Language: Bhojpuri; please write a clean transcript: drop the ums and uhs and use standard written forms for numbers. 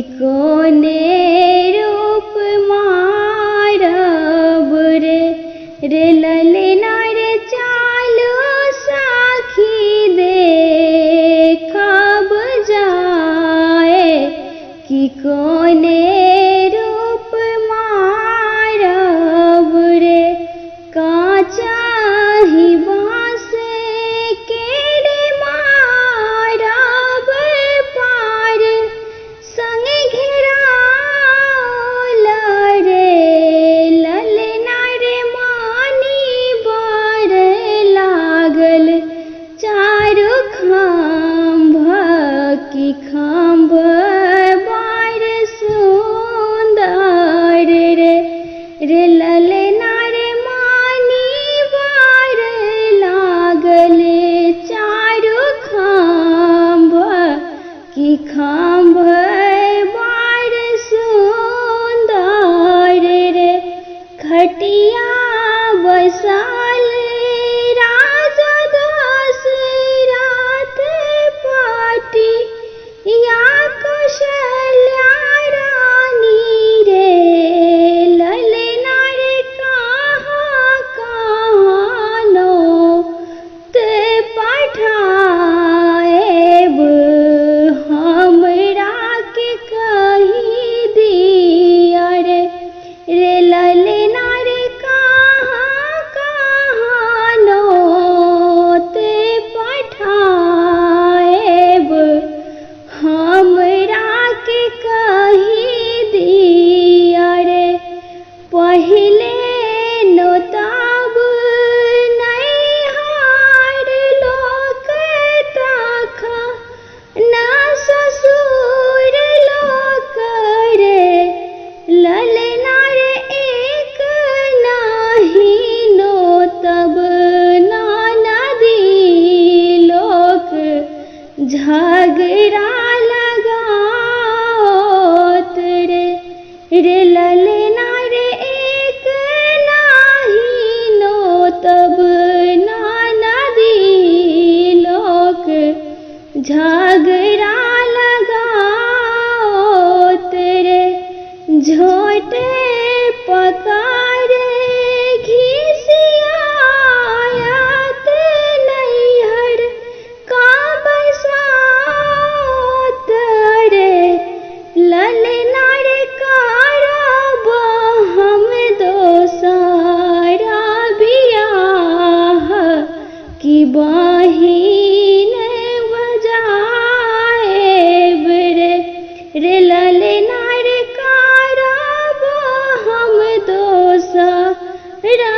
कोने रूप मारब रे रे ललना रे चालो साखी देखब जाए कि कोने रूप मारब रे काचा ही बाँस के रे मारब पार संग घेराओल रे ललना रे मानी बर लागल चारू खाम्भ की खाम्भ बार सुंदर रे रे ललना रे मानी बर लागल चारू खाम्भ की खाम्भ बार सुंदर रे खटिया बसाल राजा दशरथ पाटी या कौशल्या रानी रे ललना रे कहाँ कहानो ते पठाएब हमरा के कही दिया रे रे ललना रे कहाँ कहानो ते पठाएब हमरा के कही दिया रे पहिले नोताब नैहार लोक ताखा ना ससुर लोक रे ललना रे एक नाही नोतब नदी लोक झगड़ा लगाओत रे रे ललना रे एक नाही नोतब नदी लोक झगड़ा लगाओत रे झोटे पकार घिसियात नैहर का बसात रे ललना रे करब हम दोसरा बियाह की बहिन बजाएब रे रे ललना रे करब हम दोसरा